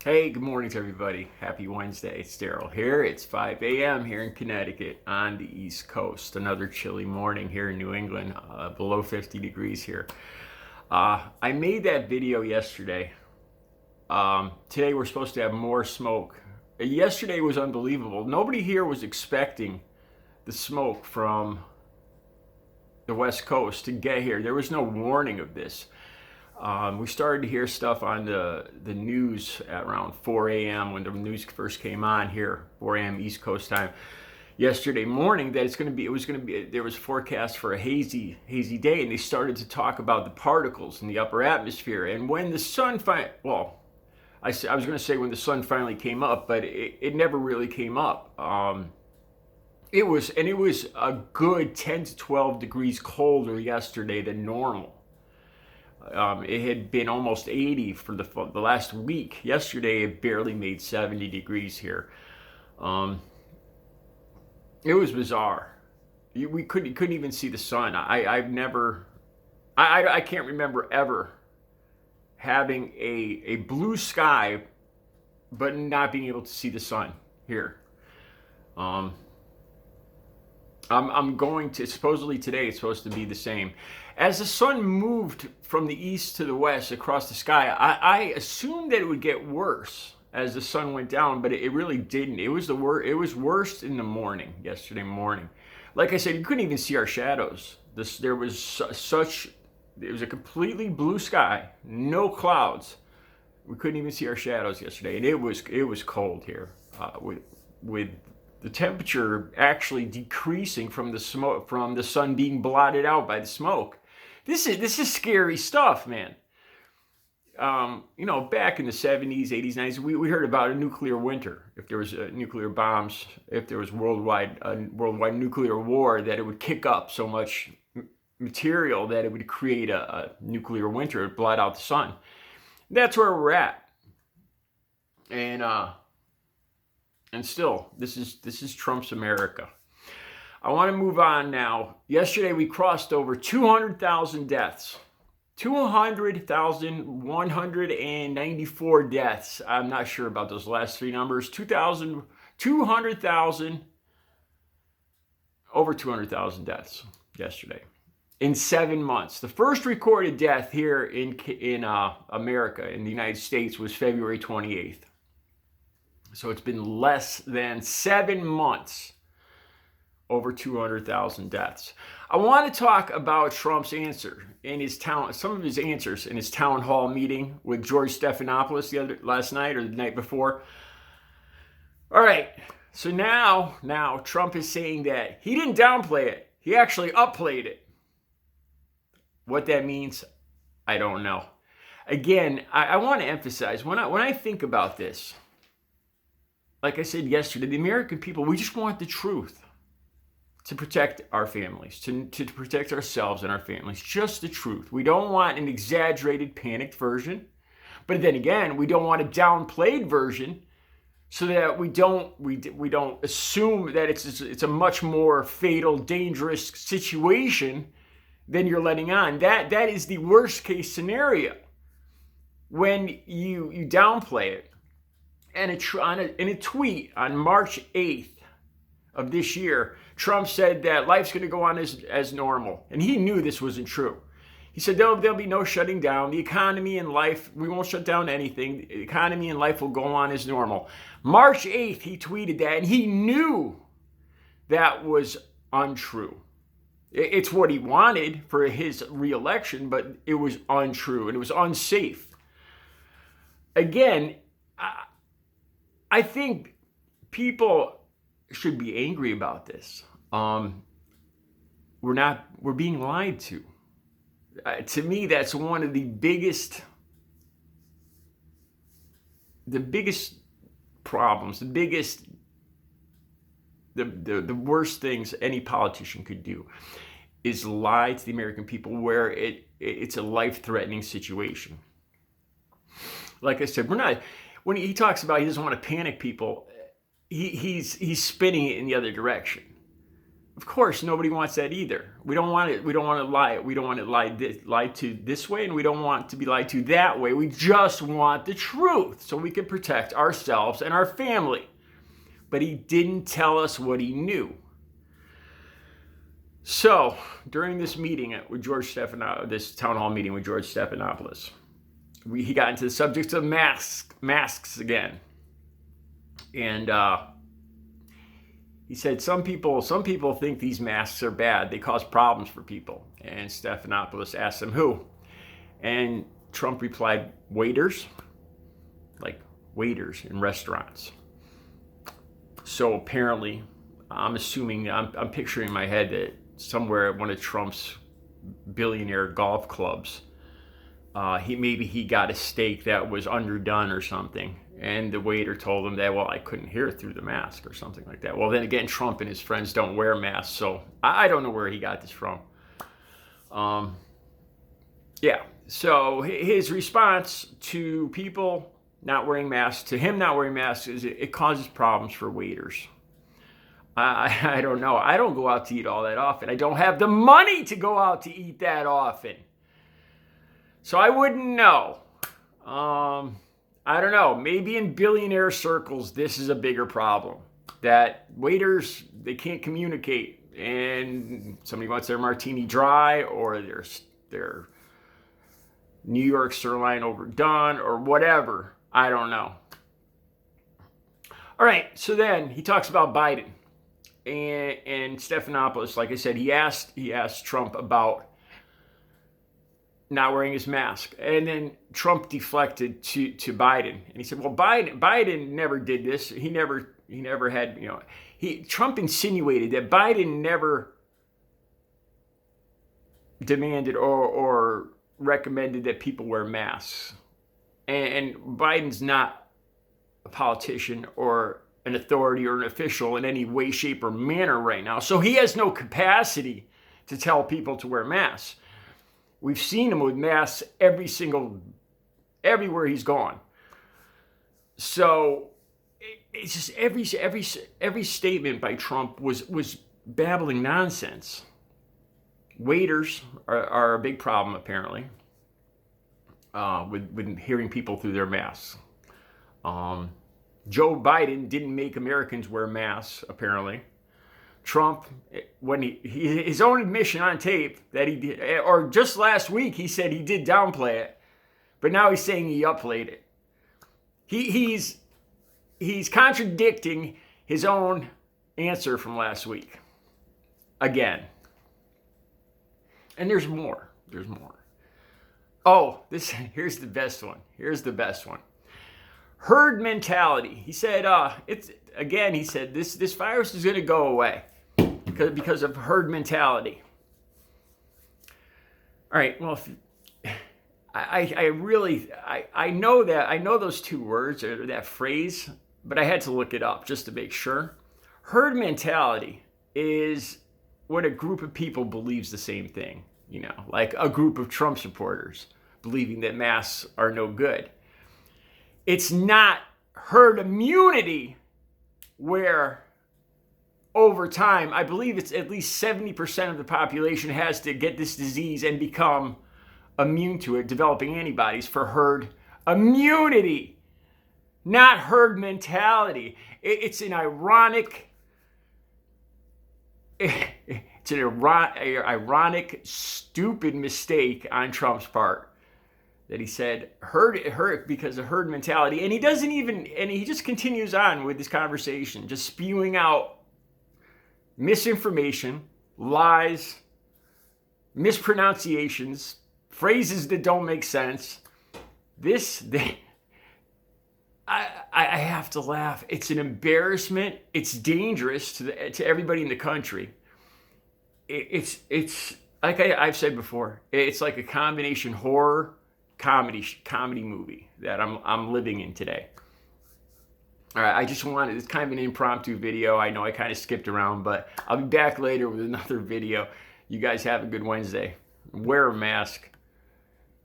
Hey, good morning to everybody. Happy Wednesday. It's Daryl here. It's 5 a.m. here in Connecticut on the East Coast. Another chilly morning here in New England, below 50 degrees here. I made that video yesterday. Today we're supposed to have more smoke. Yesterday was unbelievable. Nobody here was expecting the smoke from the West Coast to get here. There was no warning of this. We started to hear stuff on the news at around 4 a.m. when the news first came on here, 4 a.m. East Coast time yesterday morning, that there was forecast for a hazy day, and they started to talk about the particles in the upper atmosphere. And when the sun I was going to say when the sun finally came up, but it never really came up. It was a good 10 to 12 degrees colder yesterday than normal. It had been almost 80 for the last week. Yesterday, it barely made 70 degrees here. It was bizarre. We couldn't even see the sun. I can't remember ever having a blue sky, but not being able to see the sun here. I'm going to, supposedly today it's supposed to be the same. As the sun moved from the east to the west across the sky, I assumed that it would get worse as the sun went down, but it really didn't. It was worse in the morning, yesterday morning. Like I said, you couldn't even see our shadows. It was a completely blue sky, no clouds. We couldn't even see our shadows yesterday, and it was cold here, with the temperature actually decreasing from the smoke, from the sun being blotted out by the smoke. This is scary stuff, man. Back in the 70s, 80s, 90s, we heard about a nuclear winter. If there was nuclear bombs, if there was worldwide nuclear war, that it would kick up so much material that it would create a nuclear winter, blot out the sun. That's where we're at. And still, this is Trump's America. I want to move on now. Yesterday, we crossed over 200,000 deaths. 200,194 deaths. I'm not sure about those last three numbers. 200,000, over 200,000 deaths yesterday in 7 months. The first recorded death here in America, in the United States, was February 28th. So it's been less than 7 months, over 200,000 deaths. I want to talk about Trump's answer in some of his answers in his town hall meeting with George Stephanopoulos last night or the night before. All right, so now Trump is saying that he didn't downplay it. He actually upplayed it. What that means, I don't know. Again, I want to emphasize, when I think about this, like I said yesterday, the American people, we just want the truth to protect our families, to protect ourselves and our families. Just the truth. We don't want an exaggerated, panicked version. But then again, we don't want a downplayed version, so that we don't assume that it's a much more fatal, dangerous situation than you're letting on. That is the worst case scenario, when you downplay it. And in a tweet on March 8th of this year, Trump said that life's going to go on as normal. And he knew this wasn't true. He said there'll be no shutting down. The economy and life, we won't shut down anything. The economy and life will go on as normal. March 8th, he tweeted that, and he knew that was untrue. It's what he wanted for his reelection, but it was untrue, and it was unsafe. Again, I think people should be angry about this. We're being lied to. To me, that's one of the biggest problems, the worst things any politician could do is lie to the American people, where it's a life-threatening situation. Like I said, when he talks about he doesn't want to panic people, he's spinning it in the other direction. of course, nobody wants that either. We don't want it. We don't want to lie. We don't want it lied to this way, and we don't want to be lied to that way. We just want the truth so we can protect ourselves and our family. But he didn't tell us what he knew. So during this meeting with George Stephanopoulos, this town hall meeting with George Stephanopoulos, he got into the subject of masks again, and he said some people think these masks are bad. They cause problems for people. And Stephanopoulos asked him who, and Trump replied, waiters, like waiters in restaurants. So apparently, I'm picturing in my head that somewhere at one of Trump's billionaire golf clubs, he got a steak that was underdone or something, and the waiter told him that, well, I couldn't hear it through the mask or something like that. Well, then again, Trump and his friends don't wear masks, so I don't know where he got this from. Yeah, so his response to people not wearing masks, to him not wearing masks, is it causes problems for waiters. I don't know. I don't go out to eat all that often. I don't have the money to go out to eat that often. So I wouldn't know. I don't know. Maybe in billionaire circles, this is a bigger problem. That waiters, they can't communicate. And somebody wants their martini dry, or their New York sirloin overdone, or whatever. I don't know. All right, so then he talks about Biden. And Stephanopoulos, like I said, he asked Trump about not wearing his mask. And then Trump deflected to Biden. And he said, well, Biden never did this. He never had, Trump insinuated that Biden never demanded or recommended that people wear masks. And Biden's not a politician or an authority or an official in any way, shape, or manner right now. So he has no capacity to tell people to wear masks. We've seen him with masks everywhere he's gone. So it's just every statement by Trump was babbling nonsense. Waiters are a big problem, apparently, with hearing people through their masks. Joe Biden didn't make Americans wear masks, apparently. Trump, when his own admission on tape that he did, or just last week, he said he did downplay it, but now he's saying he upplayed it. He's contradicting his own answer from last week. Again. And there's more. There's more. Oh, here's the best one. Here's the best one. Herd mentality. He said, he said this virus is going to go away because of herd mentality. All right. Well, I know those two words or that phrase, but I had to look it up just to make sure. Herd mentality is when a group of people believes the same thing, like a group of Trump supporters believing that masks are no good. It's not herd immunity where over time, I believe it's at least 70% of the population has to get this disease and become immune to it, developing antibodies for herd immunity, not herd mentality. It's an ironic, stupid mistake on Trump's part. That he said herd because of herd mentality, and he just continues on with this conversation, just spewing out misinformation, lies, mispronunciations, phrases that don't make sense. I have to laugh. It's an embarrassment. It's dangerous to everybody in the country. It's like I've said before. It's like a combination horror comedy movie that I'm living in today. All right, it's kind of an impromptu video. I know I kind of skipped around, but I'll be back later with another video. You guys have a good Wednesday. Wear a mask.